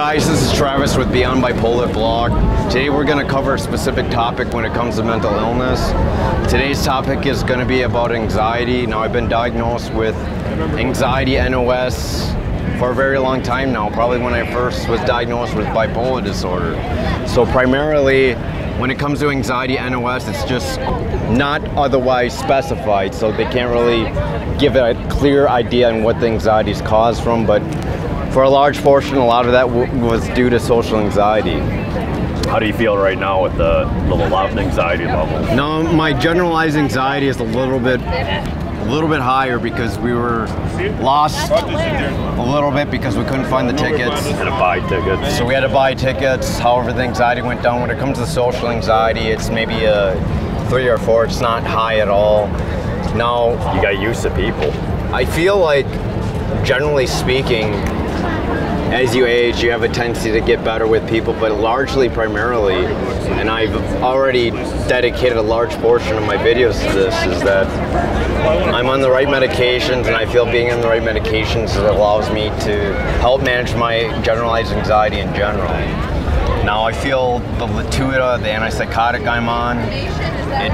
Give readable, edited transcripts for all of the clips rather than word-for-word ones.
guys, this is Travis with Beyond Bipolar blog. Today we're going to cover a specific topic when it comes to mental illness. Today's topic is going to be about anxiety. Now, I've been diagnosed with anxiety NOS for a very long time now, probably when I first was diagnosed with bipolar disorder. So primarily, when it comes to anxiety NOS, it's just not otherwise specified, so they can't really give a clear idea on what the anxiety is caused from, but for a large portion, a lot of that was due to social anxiety. How do you feel right now with the anxiety level? Now, my generalized anxiety is a little bit higher because we were lost a little bit because we couldn't find the tickets. Had to buy tickets. So we had to buy tickets. However, the anxiety went down. When it comes to social anxiety, it's maybe a 3 or 4. It's not high at all. Now, you got used to people. I feel like, generally speaking, as you age, you have a tendency to get better with people, but largely, primarily, and I've already dedicated a large portion of my videos to this, is that I'm on the right medications, and I feel being on the right medications allows me to help manage my generalized anxiety in general. Now, I feel the Latuda, the antipsychotic I'm on, it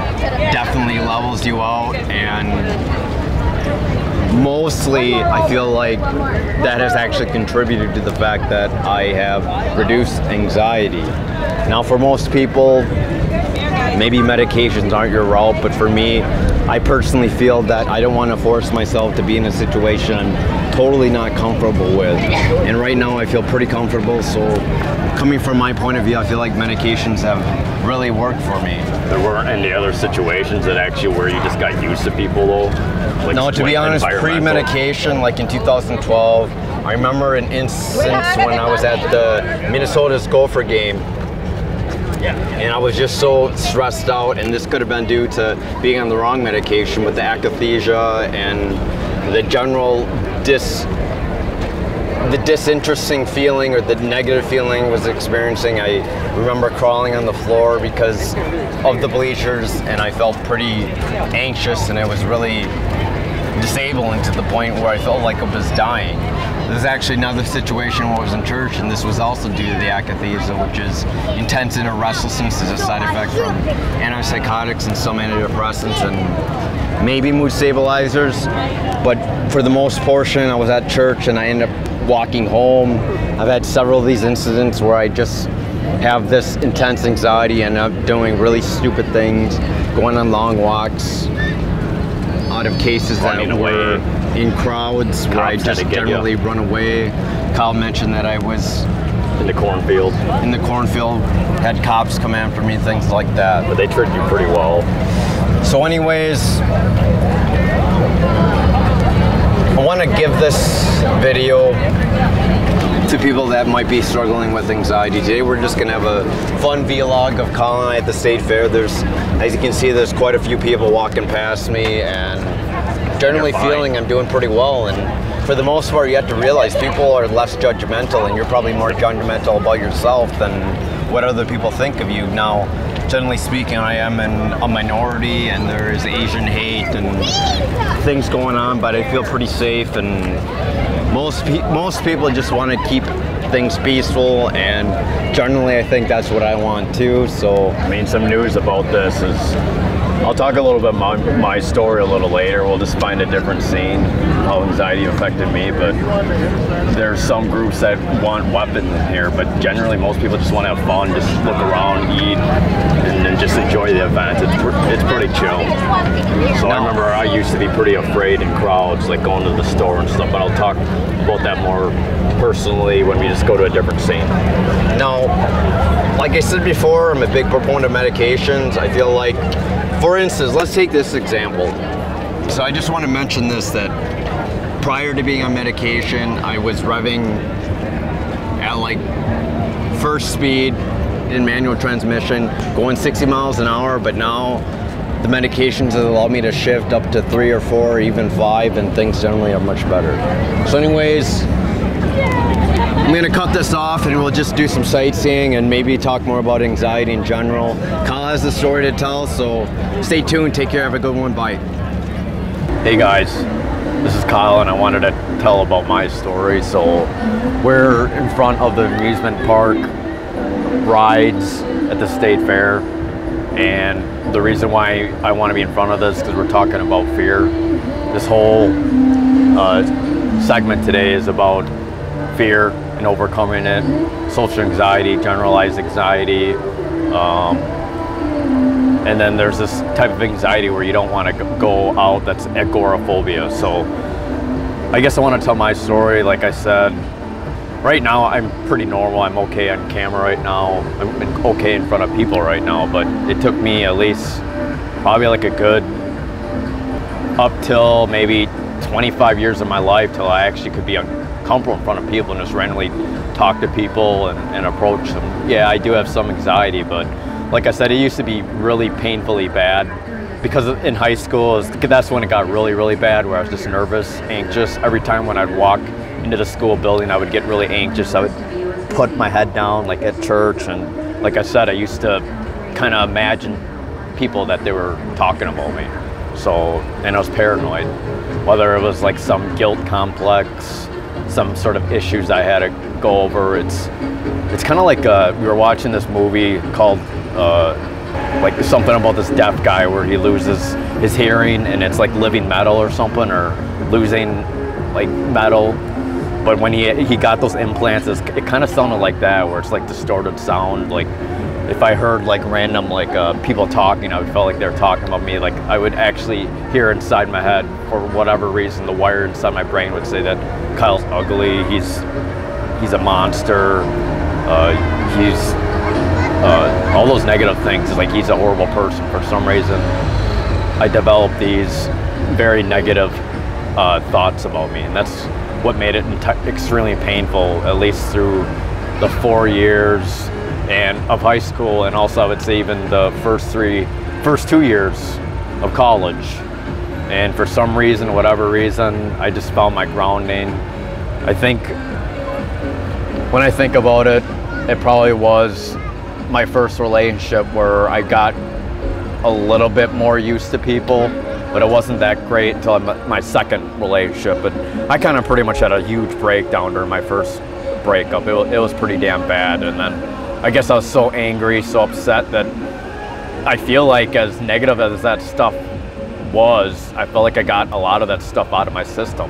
definitely levels you out, and mostly, I feel like that has actually contributed to the fact that I have reduced anxiety. Now, for most people, maybe medications aren't your route, but for me, I personally feel that I don't want to force myself to be in a situation I'm totally not comfortable with. And right now, I feel pretty comfortable, so coming from my point of view, I feel like medications have really worked for me. There weren't any other situations that actually where you just got used to people though? Like, no, to be honest, pre-medication, like in 2012, I remember an instance when I was at the Minnesota's Gopher game, and I was just so stressed out, and this could have been due to being on the wrong medication with the akathisia and the general disinteresting feeling, or the negative feeling I was experiencing. I remember crawling on the floor because of the bleachers, and I felt pretty anxious, and it was really disabling to the point where I felt like I was dying. There's actually another situation where I was in church, and this was also due to the akathisia, which is intense inner restlessness, as a side effect from antipsychotics and some antidepressants and maybe mood stabilizers. But for the most portion, I was at church and I ended up walking home. I've had several of these incidents where I just have this intense anxiety and I'm doing really stupid things, going on long walks, out of cases that were in crowds where I just generally run away. Kyle mentioned that I was in the cornfield. In the cornfield, had cops come after me, things like that. But they tricked you pretty well. So anyways, I want to give this video to people that might be struggling with anxiety. Today we're just going to have a fun vlog of Kyle and I at the state fair. As you can see, there's quite a few people walking past me, and generally feeling I'm doing pretty well. And for the most part, you have to realize people are less judgmental, and you're probably more judgmental about yourself than what other people think of you. Now, generally speaking, I am in a minority, and there is Asian hate and things going on, but I feel pretty safe, and most people just want to keep things peaceful, and generally I think that's what I want too. So I mean, some news about this is, I'll talk a little bit about my story a little later. We'll just find a different scene, how anxiety affected me, but there's some groups that want weapons here, but generally most people just want to have fun, just look around, eat, and then just enjoy the event. It's pretty chill. So I remember I used to be pretty afraid in crowds, like going to the store and stuff, but I'll talk about that more personally when we just go to a different scene. Now, like I said before, I'm a big proponent of medications. I feel like, for instance, let's take this example. So I just want to mention this, that prior to being on medication, I was revving at like first speed in manual transmission, going 60 miles an hour, but now the medications have allowed me to shift up to 3 or 4, even 5, and things generally are much better. So anyways, I'm going to cut this off and we'll just do some sightseeing and maybe talk more about anxiety in general. Kyle has a story to tell, so stay tuned, take care, have a good one, bye. Hey guys, This is Kyle, and I wanted to tell about my story. So we're in front of the amusement park rides at the state fair, and the reason why I want to be in front of this is because we're talking about fear. This whole segment today is about fear and overcoming it, social anxiety, generalized anxiety, and then there's this type of anxiety where you don't want to go out, that's agoraphobia. So I guess I want to tell my story. Like I said, right now I'm pretty normal. I'm okay on camera right now. I'm okay in front of people right now, but it took me at least probably like a good up till maybe 25 years of my life till I actually could be comfortable in front of people and just randomly talk to people and approach them. Yeah, I do have some anxiety, but like I said, it used to be really painfully bad because in high school, that's when it got really, really bad, where I was just nervous, anxious. Every time when I'd walk into the school building, I would get really anxious. I would put my head down like at church, and like I said, I used to kind of imagine people that they were talking about me. So, and I was paranoid, whether it was like some guilt complex, some sort of issues I had to go over. It's kind of like we were watching this movie called like something about this deaf guy where he loses his hearing, and it's like living metal or something, or losing like metal. But when he got those implants, it kind of sounded like that, where it's like distorted sound. Like if I heard like random like people talking, I would feel like they're talking about me. Like I would actually hear inside my head, for whatever reason, the wire inside my brain would say that Kyle's ugly, he's a monster, he's all those negative things. It's like he's a horrible person. For some reason, I developed these very negative thoughts about me, and that's what made it extremely painful, at least through the 4 years of high school, and also I would say even the first 2 years of college. And for some reason, whatever reason, I just found my grounding. I think when I think about it, it probably was my first relationship where I got a little bit more used to people, but it wasn't that great until my second relationship. But I kind of pretty much had a huge breakdown during my first breakup. It was pretty damn bad. And then I guess I was so angry, so upset, that I feel like, as negative as that stuff was, I felt like I got a lot of that stuff out of my system.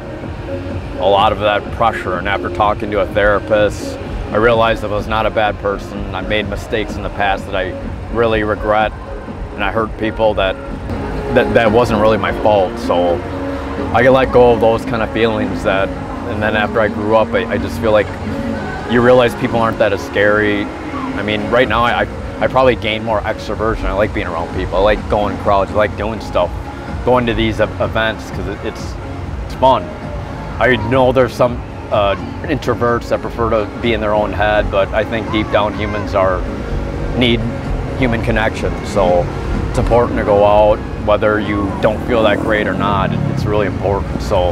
A lot of that pressure. And after talking to a therapist, I realized that I was not a bad person. I made mistakes in the past that I really regret, and I hurt people that wasn't really my fault. So I could let go of those kind of feelings and then after I grew up, I just feel like you realize people aren't that as scary. I mean, right now I probably gained more extroversion. I like being around people. I like going to crowds. I like doing stuff, going to these events, because it's fun. I know there's some introverts that prefer to be in their own head, but I think deep down humans need human connection. So it's important to go out, whether you don't feel that great or not. It's really important. So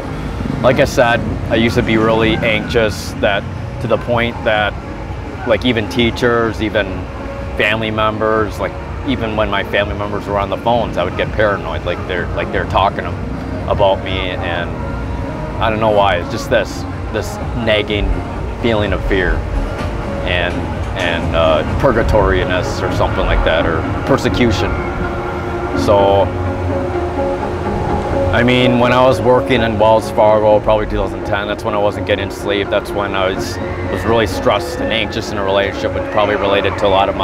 like I said, I used to be really anxious, that to the point that like even teachers, even family members, like even when my family members were on the phones, I would get paranoid, like they're talking about me, and I don't know why. It's just this nagging feeling of fear and purgatoriness or something like that, or persecution. So I mean, when I was working in Wells Fargo, probably 2010, that's when I wasn't getting sleep. That's when I was really stressed and anxious in a relationship, which probably related to a lot of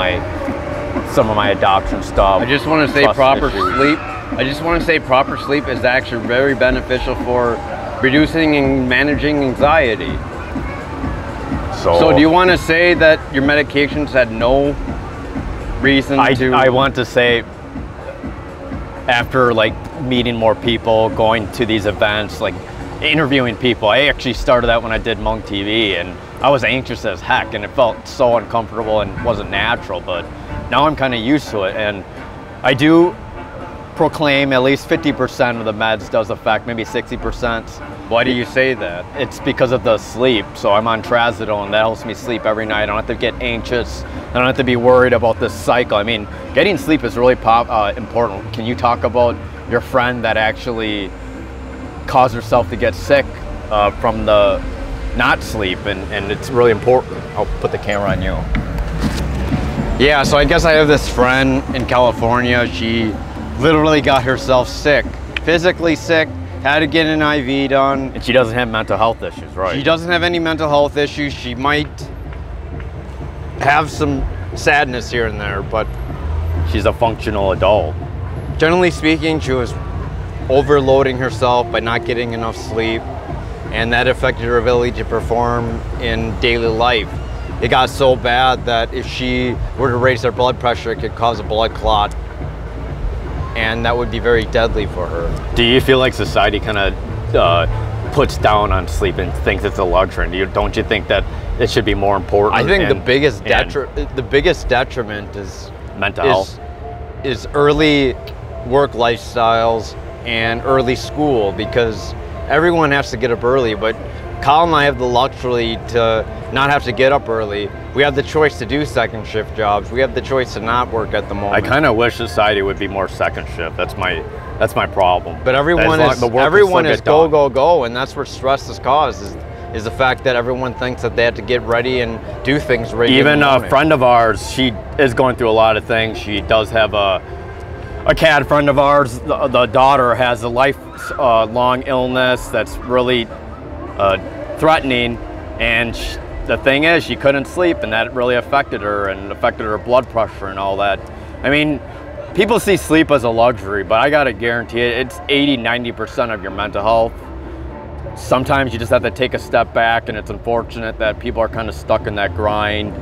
some of my adoption stuff. I just want to say proper sleep. I just want to say proper sleep is actually very beneficial for reducing and managing anxiety. So do you want to say that your medications had no reason to? I want to say, after like meeting more people, going to these events, like interviewing people, I actually started that when I did Monk TV, and I was anxious as heck, and it felt so uncomfortable and wasn't natural, but now I'm kind of used to it. And I do proclaim at least 50% of the meds does affect, maybe 60%. Why do you say that? It's because of the sleep. So I'm on trazodone, that helps me sleep every night. I don't have to get anxious. I don't have to be worried about this cycle. I mean, getting sleep is really important. Can you talk about your friend that actually cause herself to get sick from the not sleep, and it's really important. I'll put the camera on you. Yeah, so I guess I have this friend in California. She literally got herself sick, physically sick, had to get an IV done. And she doesn't have mental health issues, right? She doesn't have any mental health issues. She might have some sadness here and there, but she's a functional adult. Generally speaking, she was overloading herself by not getting enough sleep, and that affected her ability to perform in daily life. It got so bad that if she were to raise her blood pressure, it could cause a blood clot, and that would be very deadly for her. Do you feel like society kind of puts down on sleep and thinks it's a luxury? Don't you think that it should be more important? I think the biggest detriment is mental health, is early work lifestyles and early school, because everyone has to get up early, but Kyle and I have the luxury to not have to get up early. We have the choice to do second shift jobs. We have the choice to not work at the moment. I kind of wish society would be more second shift. That's my problem. But everyone is go, go, go, and that's where stress is caused, is the fact that everyone thinks that they have to get ready and do things ready. Even a friend of ours, she is going through a lot of things. She does have a CAD friend of ours. The daughter has a lifelong illness that's really threatening, and the thing is, she couldn't sleep, and that really affected her and affected her blood pressure and all that. I mean, people see sleep as a luxury, but I gotta guarantee it, it's 80–90% of your mental health. Sometimes you just have to take a step back, and it's unfortunate that people are kind of stuck in that grind,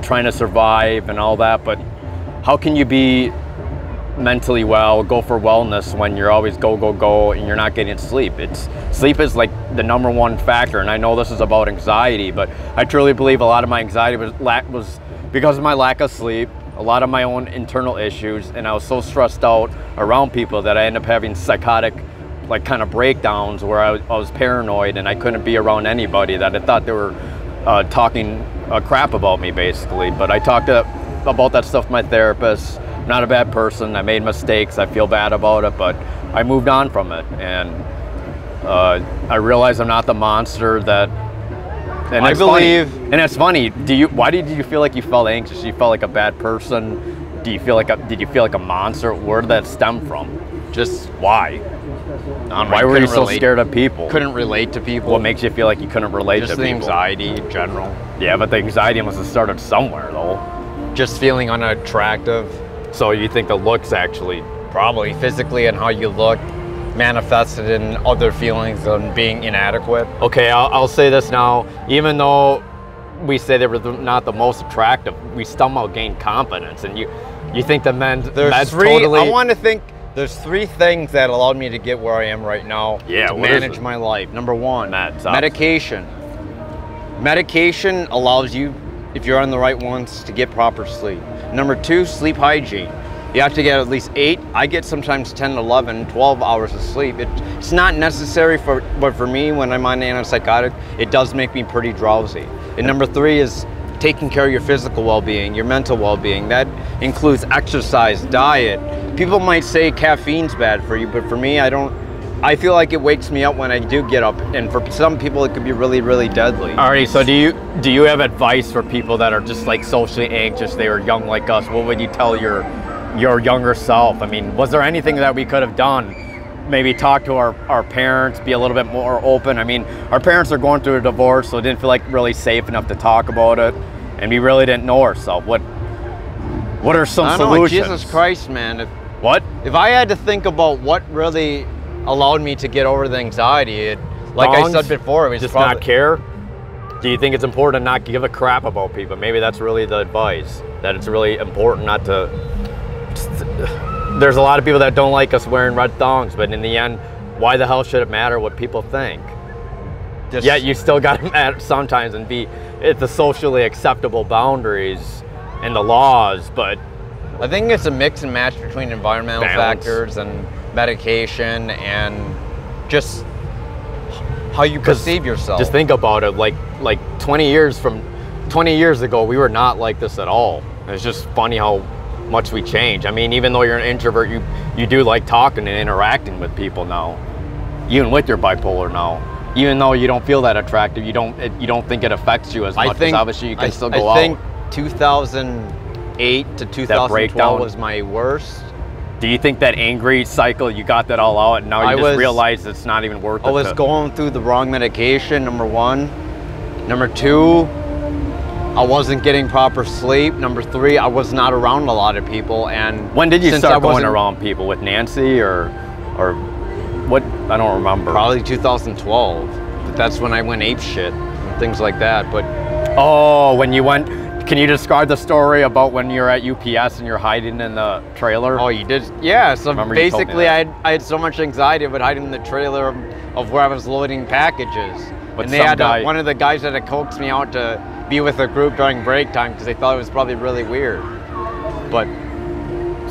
trying to survive and all that, but how can you be mentally well, go for wellness, when you're always go, go, go, and you're not getting sleep? Sleep is like the #1 factor, and I know this is about anxiety, but I truly believe a lot of my anxiety was because of my lack of sleep, a lot of my own internal issues, and I was so stressed out around people that I ended up having psychotic kind of breakdowns where I was paranoid, and I couldn't be around anybody that I thought they were talking crap about me, basically. But I talked about that stuff with my therapist. I'm not a bad person. I made mistakes. I feel bad about it, but I moved on from it, and I realized I'm not the monster that. And I believe, and it's funny. Why did you feel like you felt anxious? You felt like a bad person? Did you feel like a monster? Where did that stem from? Just why? Why were you so scared of people? Couldn't relate to people. What makes you feel like you couldn't relate to people? Just the anxiety in general. Yeah, but the anxiety must have started somewhere, though. Just feeling unattractive. So you think the looks actually? Probably physically, and how you look manifested in other feelings of being inadequate. Okay, I'll say this now. Even though we say they were not the most attractive, we somehow gained confidence. And you think the men's totally... I want to think there's 3 things that allowed me to get where I am right now to manage my life. #1, medication. Medication allows you, if you're on the right ones, to get proper sleep. #2, sleep hygiene. You have to get at least 8. I get sometimes 10, 11, 12 hours of sleep. It's not necessary but for me, when I'm on antipsychotic, it does make me pretty drowsy. And #3 is taking care of your physical well-being, your mental well-being. That includes exercise, diet. People might say caffeine's bad for you, but for me, I feel like it wakes me up when I do get up, and for some people it could be really, really deadly. Alrighty, so do you have advice for people that are just like socially anxious, they were young like us? What would you tell your younger self? I mean, was there anything that we could have done? Maybe talk to our parents, be a little bit more open. I mean, our parents are going through a divorce, so it didn't feel like really safe enough to talk about it, and we really didn't know ourselves. What are some solutions? Jesus Christ, man. If I had to think about what really allowed me to get over the anxiety, like I said before, it was just not care. Do you think it's important to not give a crap about people? Maybe that's really the advice, that it's really important not to. There's a lot of people that don't like us wearing red thongs, but in the end, why the hell should it matter what people think? Yet you still got to matter sometimes and be at the socially acceptable boundaries and the laws, but I think it's a mix and match between environmental factors and medication and just how you perceive yourself. Just think about it, like 20 years ago, we were not like this at all. It's just funny how much we change. I mean, even though you're an introvert, you do like talking and interacting with people now. even with your bipolar now, even though you don't feel that attractive, you don't think it affects you as much, because obviously you can still go out. I think 2008 to 2012 was my worst. Do you think that angry cycle, you got that all out, and now you just realize it's not even worth it? I was going through the wrong medication, number one. Number two, I wasn't getting proper sleep. Number three, I was not around a lot of people. And when did you start going around people? With Nancy or what? I don't remember. Probably 2012. But that's when I went ape shit and things like that. But oh, when you went. Can you describe the story about when you're at UPS and you're hiding in the trailer? Oh, you did? Yeah, so basically I had so much anxiety about hiding in the trailer of where I was loading packages. But and they had one of the guys had to coax me out to be with a group during break time because they thought it was probably really weird. But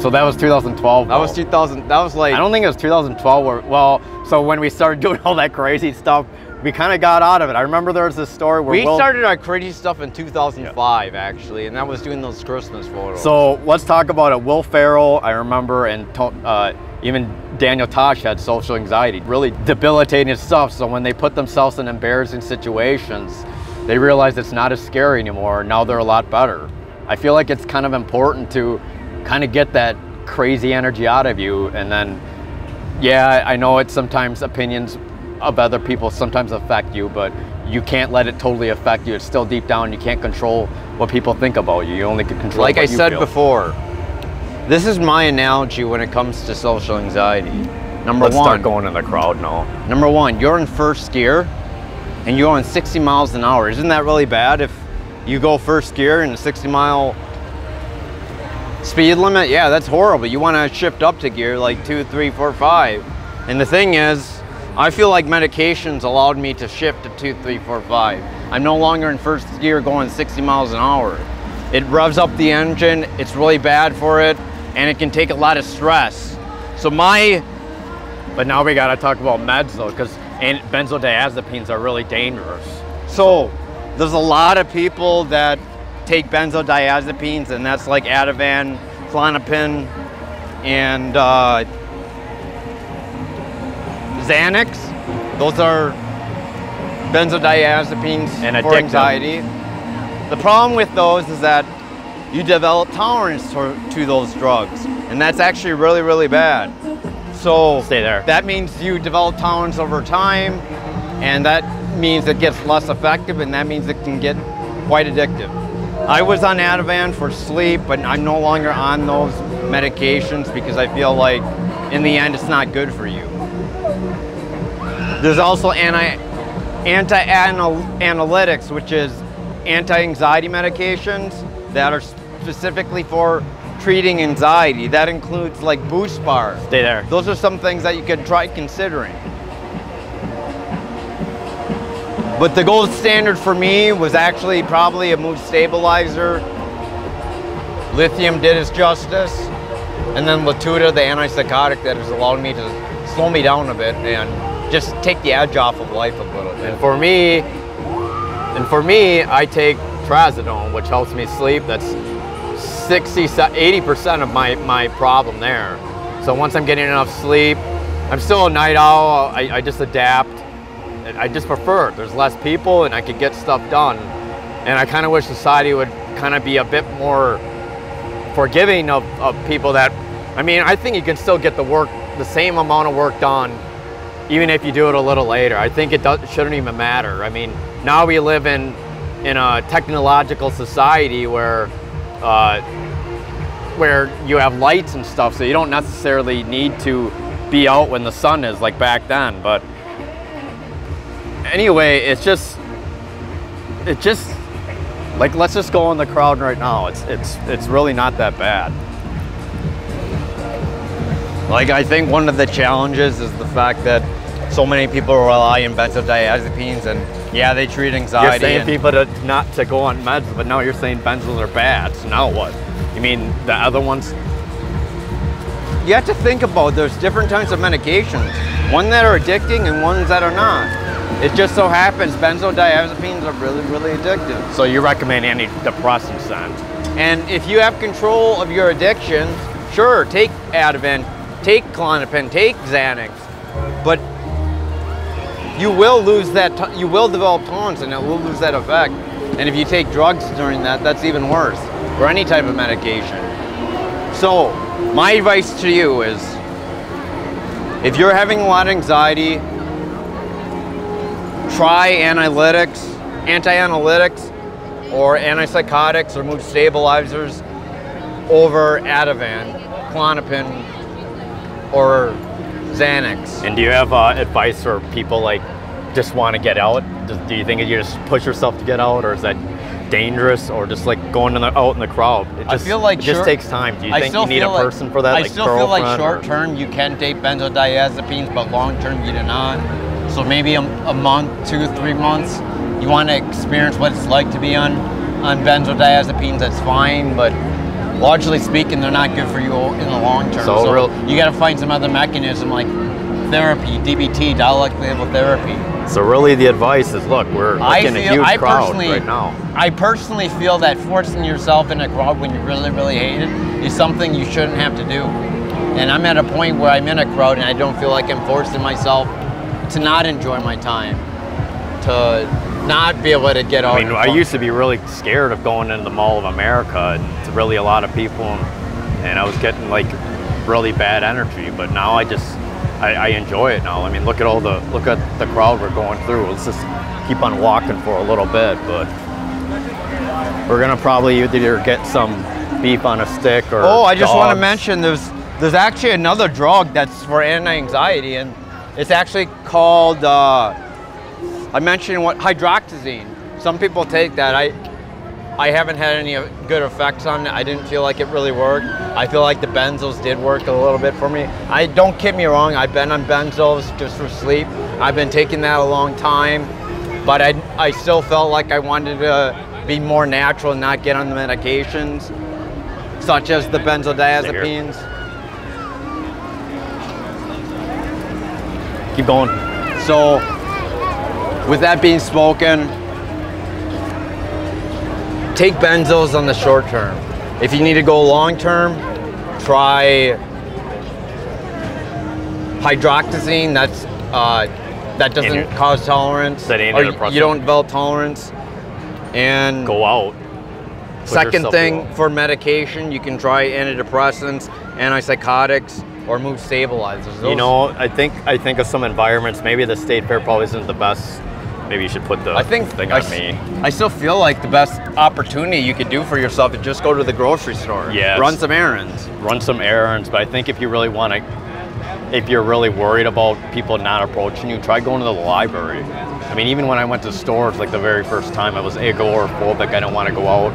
so that was 2012. That was 2000. That was like, I don't think it was 2012. Well, so when we started doing all that crazy stuff, we kind of got out of it. I remember there was this story where we started our crazy stuff in 2005, actually, and that was doing those Christmas photos. So let's talk about it. Will Ferrell, I remember, and even Daniel Tosh had social anxiety, really debilitating stuff. So when they put themselves in embarrassing situations, they realized it's not as scary anymore. Now they're a lot better. I feel like it's kind of important to kind of get that crazy energy out of you, and then, yeah, I know it's sometimes opinions of other people sometimes affect you, but you can't let it totally affect you. It's still deep down. You can't control what people think about you. You only can control what you feel. Like I said before, this is my analogy when it comes to social anxiety. Let's start going in the crowd now. Number one, you're in first gear and you're on 60 miles an hour. Isn't that really bad if you go first gear in a 60-mile speed limit? Yeah, that's horrible. You want to shift up to gear like 2, 3, 4, 5. And the thing is, I feel like medications allowed me to shift to 2, 3, 4, 5. I'm no longer in first gear going 60 miles an hour. It revs up the engine, it's really bad for it, and it can take a lot of stress. So but now we gotta talk about meds though, because benzodiazepines are really dangerous. So there's a lot of people that take benzodiazepines, and that's like Ativan, Klonopin, and Xanax. Those are benzodiazepines and for anxiety. The problem with those is that you develop tolerance to those drugs, and that's actually really, really bad. So stay there. That means you develop tolerance over time, and that means it gets less effective, and that means it can get quite addictive. I was on Ativan for sleep, but I'm no longer on those medications because I feel like in the end it's not good for you. There's also anti-analytics, which is anti-anxiety medications that are specifically for treating anxiety. That includes like Boost bars. Stay there. Those are some things that you could try considering. But the gold standard for me was actually probably a mood stabilizer. Lithium did its justice. And then Latuda, the antipsychotic that has allowed me to slow me down a bit and just take the edge off of life a little bit. And for me, I take trazodone, which helps me sleep. That's 80% of my problem there. So once I'm getting enough sleep, I'm still a night owl. I just adapt. I just prefer it. There's less people and I could get stuff done. And I kind of wish society would kind of be a bit more forgiving of people that, I mean, I think you can still get the same amount of work done even if you do it a little later. I think it shouldn't even matter. I mean, now we live in a technological society where you have lights and stuff, so you don't necessarily need to be out when the sun is like back then. But anyway, it's just like, let's just go in the crowd right now. It's really not that bad. Like, I think one of the challenges is the fact that so many people rely on benzodiazepines, and yeah, they treat anxiety. You're saying people not to go on meds, but now you're saying benzos are bad. So now what? You mean the other ones? You have to think about there's different types of medications. One that are addicting and ones that are not. It just so happens benzodiazepines are really, really addictive. So you recommend antidepressants then? And if you have control of your addictions, sure, take Ativan, take Klonopin, take Xanax. But you will lose that, you will develop tolerance and it will lose that effect. And if you take drugs during that, that's even worse, or any type of medication. So my advice to you is, if you're having a lot of anxiety, try anti-analytics or antipsychotics or mood stabilizers over Ativan, Klonopin, or Xanax. And do you have advice for people like just want to get out? Do you think you just push yourself to get out, or is that dangerous, or just like going out in the crowd? I feel like it just takes time. Do you think you need a person for that? I still feel like short term you can take benzodiazepines, but long term you do not. So maybe a month, 2 or 3 months, you want to experience what it's like to be on benzodiazepines, that's fine, but largely speaking, they're not good for you in the long term. So you got to find some other mechanism like therapy, DBT, dialectic behavioral therapy. So really the advice is, look, we're in a huge crowd right now. I personally feel that forcing yourself in a crowd when you really, really hate it is something you shouldn't have to do. And I'm at a point where I'm in a crowd and I don't feel like I'm forcing myself to not enjoy my time, to not be able to get out. I mean, I used to be really scared of going into the Mall of America. It's really a lot of people, and I was getting like really bad energy. But now I enjoy it now. I mean, look at the crowd we're going through. Let's just keep on walking for a little bit, but we're gonna probably either get some beef on a stick or I just want to mention there's actually another drug that's for anti-anxiety, and it's actually called I mentioned hydroxyzine. Some people take that. I haven't had any good effects on it. I didn't feel like it really worked. I feel like the benzos did work a little bit for me. Don't get me wrong, I've been on benzos just for sleep. I've been taking that a long time, but I still felt like I wanted to be more natural and not get on the medications, such as the benzodiazepines. Keep going. So, with that being spoken, take benzos on the short term. If you need to go long term, try hydroxyzine. That doesn't cause tolerance. You don't develop tolerance. And go out. Second thing, for medication, you can try antidepressants, antipsychotics, or mood stabilizers. You know, I think of some environments, maybe the state fair probably isn't the best. Maybe you should put the thing on me. I still feel like the best opportunity you could do for yourself is just go to the grocery store. Yeah. Run some errands. Run some errands, but I think if you really want to, if you're really worried about people not approaching you, try going to the library. I mean, even when I went to stores, like the very first time, I was agoraphobic. I didn't want to go out.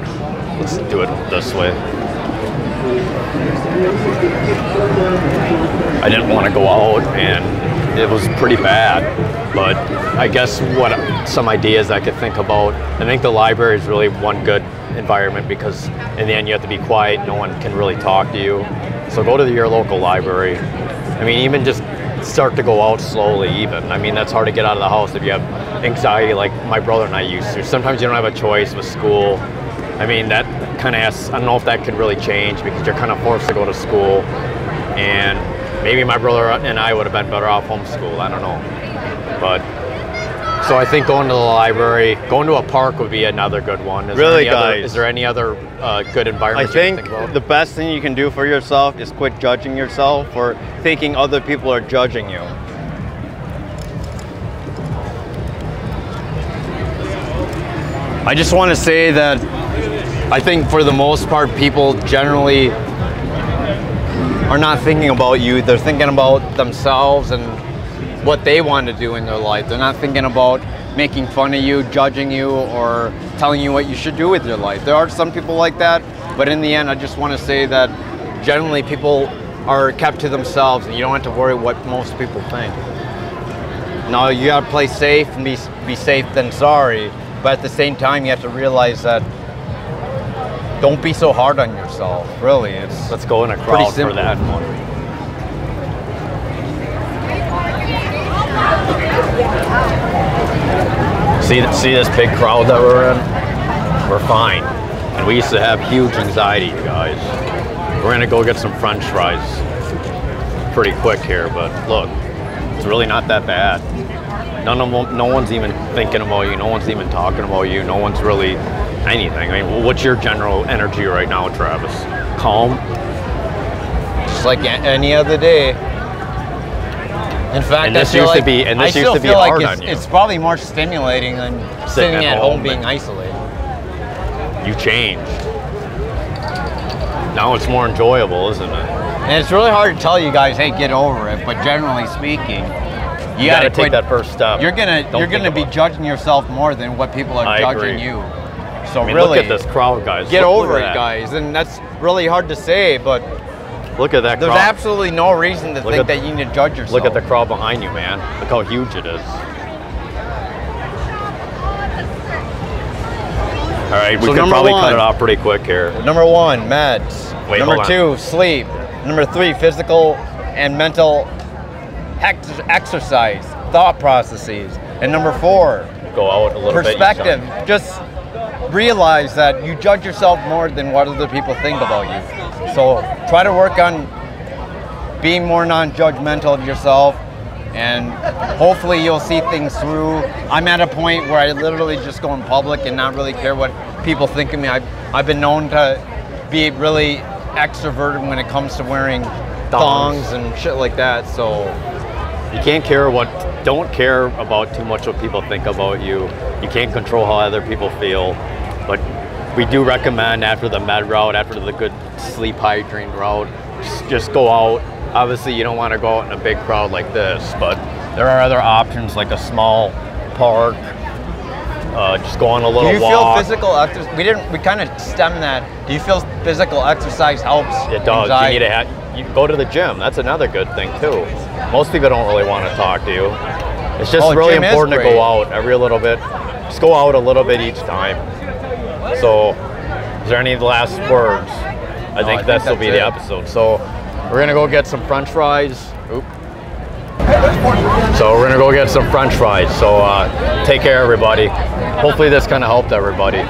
Let's do it this way. I didn't want to go out, and it was pretty bad. But I guess some ideas I could think about, I think the library is really one good environment because in the end you have to be quiet, no one can really talk to you. So go to your local library. I mean, even just start to go out slowly even. I mean, that's hard to get out of the house if you have anxiety like my brother and I used to. Sometimes you don't have a choice with school. I mean, that kind of has, I don't know if that could really change because you're kind of forced to go to school, and maybe my brother and I would have been better off homeschool, I don't know. But, so I think going to the library, going to a park would be another good one. Is there any other good environment you can think about? The best thing you can do for yourself is quit judging yourself or thinking other people are judging you. I just want to say that I think for the most part, people generally are not thinking about you. They're thinking about themselves and what they want to do in their life. They're not thinking about making fun of you, judging you, or telling you what you should do with your life. There are some people like that, but in the end, I just want to say that generally people are kept to themselves and you don't have to worry what most people think. Now, you gotta play safe and be safe than sorry, but at the same time, you have to realize that don't be so hard on yourself, really. Let's go in a crowd for that one. See this big crowd that we're in? We're fine. And we used to have huge anxiety, you guys. We're gonna go get some French fries pretty quick here, but look, it's really not that bad. No one's even thinking about you. No one's even talking about you. No one's really anything. I mean, what's your general energy right now, Travis? Calm? Just like any other day. In fact, And this I feel used to like, be- and this I used still to be feel hard like on you. it's probably more stimulating than sitting at home being and- isolated. You changed. Now it's more enjoyable, isn't it? And it's really hard to tell you guys, hey, get over it. But generally speaking, You gotta take that first step. You're gonna Don't think be about it. judging yourself more than what people are I judging agree. you. So I mean, really, look at this crowd, guys. get Look over at it, that. guys. And that's really hard to say, but Look at that there's crowd. absolutely no reason to Look think at- that you need to judge yourself. Look at the crowd behind you, man. Look how huge it is. All right, we So can number probably cut one. it off pretty quick here. Number 1, meds. Wait, Number hold 2, sleep. Number 3, physical and mental exercise, thought processes. And number 4, Go out a little perspective. bit. each time. Just realize that you judge yourself more than what other people think about you. So try to work on being more non-judgmental of yourself, and hopefully you'll see things through. I'm at a point where I literally just go in public and not really care what people think of me. I've been known to be really extroverted when it comes to wearing thongs and shit like that. So You don't care about too much what people think about you. You can't control how other people feel, but we do recommend after the med route, after the good sleep hydrating route, just go out. Obviously you don't want to go out in a big crowd like this, but there are other options like a small park, just go on a little do you walk. feel physical exercise? We kind of stemmed that. Do you feel physical exercise helps? It does. anxiety? You need to you go to the gym. That's another good thing too. Most people don't really want to talk to you. It's just really gym is important to great. go out every little bit. Just go out a little bit each time. So, is there any last words? I think this will be the that's episode. So, we're gonna go get some French fries. Oop. So we're gonna go get some French fries. So take care, everybody. Hopefully this kind of helped everybody.